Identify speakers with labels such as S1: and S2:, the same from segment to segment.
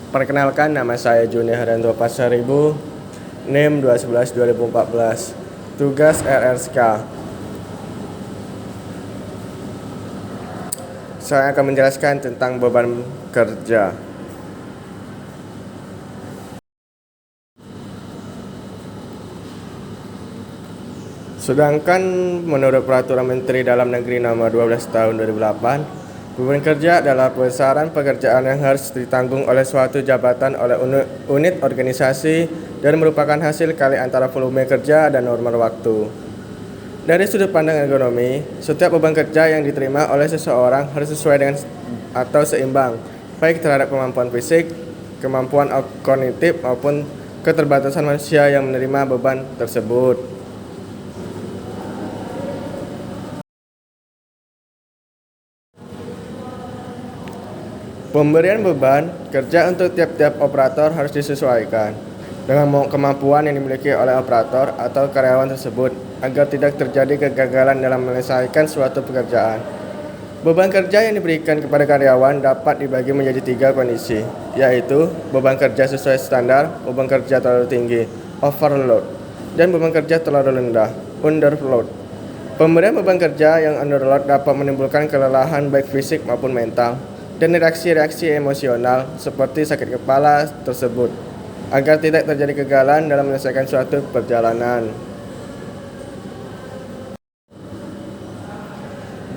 S1: Perkenalkan, nama saya Juni Haryanto Pasaribu, NIM 211-2014, tugas RRSK. Saya akan menjelaskan tentang beban kerja. Sedangkan menurut Peraturan Menteri Dalam Negeri Nomor 12 Tahun 2008, beban kerja adalah besaran pekerjaan yang harus ditanggung oleh suatu jabatan oleh unit organisasi dan merupakan hasil kali antara volume kerja dan normal waktu. Dari sudut pandang ergonomi, setiap beban kerja yang diterima oleh seseorang harus sesuai dengan atau seimbang, baik terhadap kemampuan fisik, kemampuan kognitif maupun keterbatasan manusia yang menerima beban tersebut. Pemberian beban kerja untuk tiap-tiap operator harus disesuaikan dengan kemampuan yang dimiliki oleh operator atau karyawan tersebut agar tidak terjadi kegagalan dalam menyelesaikan suatu pekerjaan. Beban kerja yang diberikan kepada karyawan dapat dibagi menjadi 3 kondisi, yaitu beban kerja sesuai standar, beban kerja terlalu tinggi, overload, dan beban kerja terlalu rendah, underload. Pemberian beban kerja yang underload dapat menimbulkan kelelahan baik fisik maupun mental, dan reaksi-reaksi emosional seperti sakit kepala tersebut, agar tidak terjadi kegagalan dalam menyelesaikan suatu perjalanan.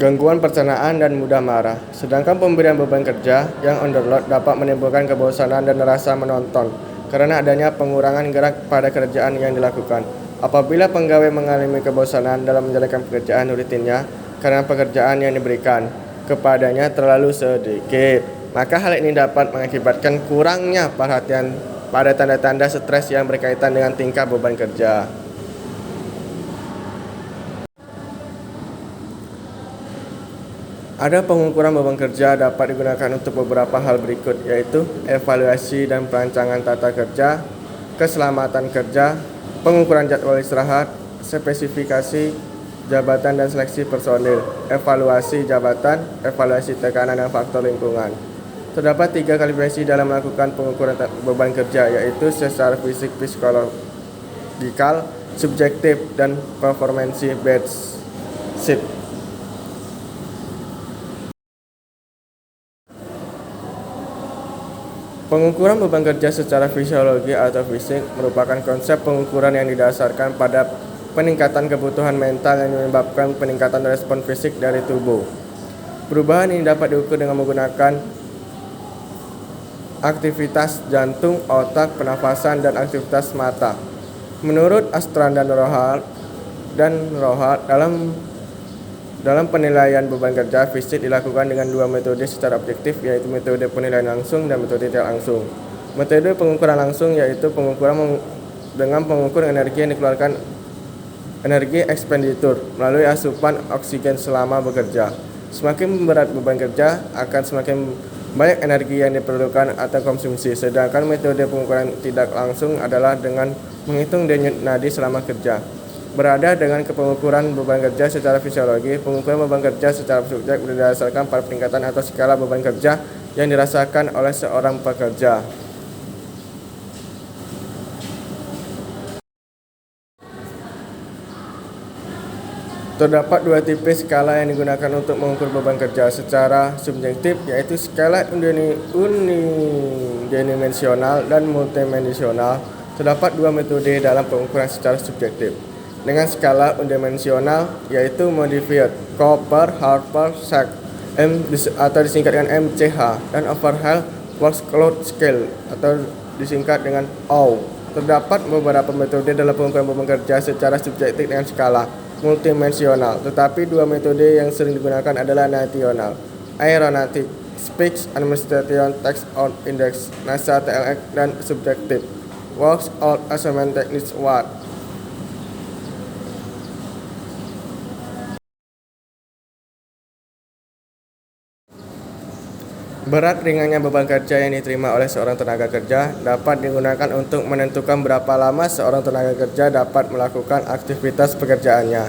S1: Gangguan pencernaan dan mudah marah. Sedangkan pemberian beban kerja yang underload dapat menimbulkan kebosanan dan rasa menonton karena adanya pengurangan gerak pada kerjaan yang dilakukan. Apabila pegawai mengalami kebosanan dalam menjalankan pekerjaan rutinnya karena pekerjaan yang diberikan kepadanya terlalu sedikit, maka hal ini dapat mengakibatkan kurangnya perhatian pada tanda-tanda stres yang berkaitan dengan tingkat beban kerja. Ada pengukuran beban kerja dapat digunakan untuk beberapa hal berikut, yaitu evaluasi dan perancangan tata kerja, keselamatan kerja, pengukuran jadwal istirahat, spesifikasi jabatan dan seleksi personil, evaluasi jabatan, evaluasi tekanan dan faktor lingkungan. Terdapat 3 kalibrasi dalam melakukan pengukuran beban kerja, yaitu secara fisik, psikologikal, subjektif, dan performansi based. Pengukuran beban kerja secara fisiologi atau fisik merupakan konsep pengukuran yang didasarkan pada peningkatan kebutuhan mental yang menyebabkan peningkatan respon fisik dari tubuh. Perubahan ini dapat diukur dengan menggunakan aktivitas jantung, otak, pernafasan, dan aktivitas mata. Menurut Astran dan Rohal dalam penilaian beban kerja fisik dilakukan dengan 2 metode secara objektif, yaitu metode penilaian langsung dan metode tidak langsung. Metode pengukuran langsung yaitu pengukuran dengan mengukur energi yang dikeluarkan, energi ekspenditur melalui asupan oksigen selama bekerja. Semakin berat beban kerja, akan semakin banyak energi yang diperlukan atau konsumsi. Sedangkan metode pengukuran tidak langsung adalah dengan menghitung denyut nadi selama kerja. Berada dengan pengukuran beban kerja secara fisiologi, pengukuran beban kerja secara subjek berdasarkan pada peningkatan atau skala beban kerja yang dirasakan oleh seorang pekerja. Terdapat 2 tipe skala yang digunakan untuk mengukur beban kerja secara subjektif, yaitu skala unidimensional dan multidimensional. Terdapat 2 metode dalam pengukuran secara subjektif. Dengan skala unidimensional, yaitu Modified Cooper-Harper-Sachs atau disingkat dengan MCH, dan Overall Workload Scale atau disingkat dengan OW. Terdapat beberapa metode dalam pengukuran beban kerja secara subjektif dengan skala multidimensional, tetapi 2 metode yang sering digunakan adalah national Aeronautic Speech Administration Task Out Index NASA TLX dan Subjective Works Out Assessment Techniques WAT. Berat ringannya beban kerja yang diterima oleh seorang tenaga kerja dapat digunakan untuk menentukan berapa lama seorang tenaga kerja dapat melakukan aktivitas pekerjaannya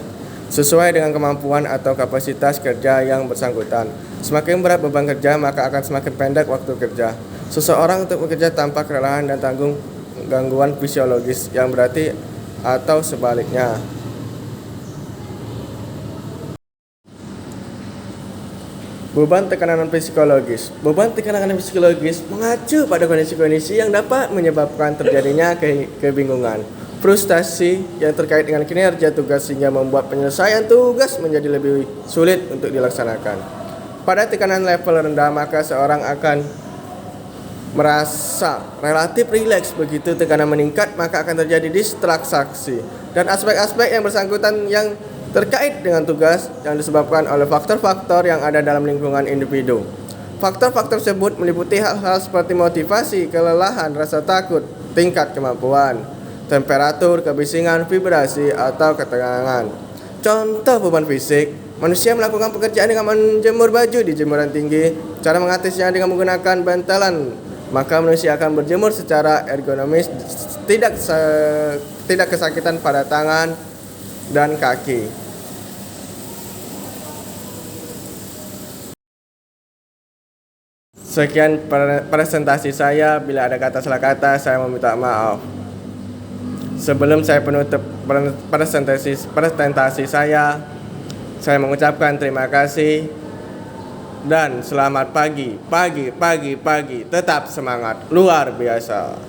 S1: sesuai dengan kemampuan atau kapasitas kerja yang bersangkutan. Semakin berat beban kerja, maka akan semakin pendek waktu kerja. seseorang untuk bekerja tanpa kelelahan dan tanggung gangguan fisiologis yang berarti atau sebaliknya. Beban tekanan psikologis. Beban tekanan psikologis mengacu pada kondisi-kondisi yang dapat menyebabkan terjadinya kebingungan, frustasi yang terkait dengan kinerja tugas sehingga membuat penyelesaian tugas menjadi lebih sulit untuk dilaksanakan. Pada tekanan level rendah, maka seorang akan merasa relatif rileks. Begitu tekanan meningkat, maka akan terjadi distraksi dan aspek-aspek yang bersangkutan yang terkait dengan tugas yang disebabkan oleh faktor-faktor yang ada dalam lingkungan individu. Faktor-faktor tersebut meliputi hal-hal seperti motivasi, kelelahan, rasa takut, tingkat kemampuan, temperatur, kebisingan, vibrasi, atau ketegangan. Contoh beban fisik, manusia melakukan pekerjaan dengan menjemur baju di jemuran tinggi. Cara mengatasinya dengan menggunakan bantalan, maka manusia akan berjemur secara ergonomis, tidak kesakitan pada tangan dan kaki. Sekian presentasi saya. Bila ada kata salah kata, saya meminta maaf. Sebelum saya penutup presentasi saya mengucapkan terima kasih dan selamat pagi. Tetap semangat, luar biasa.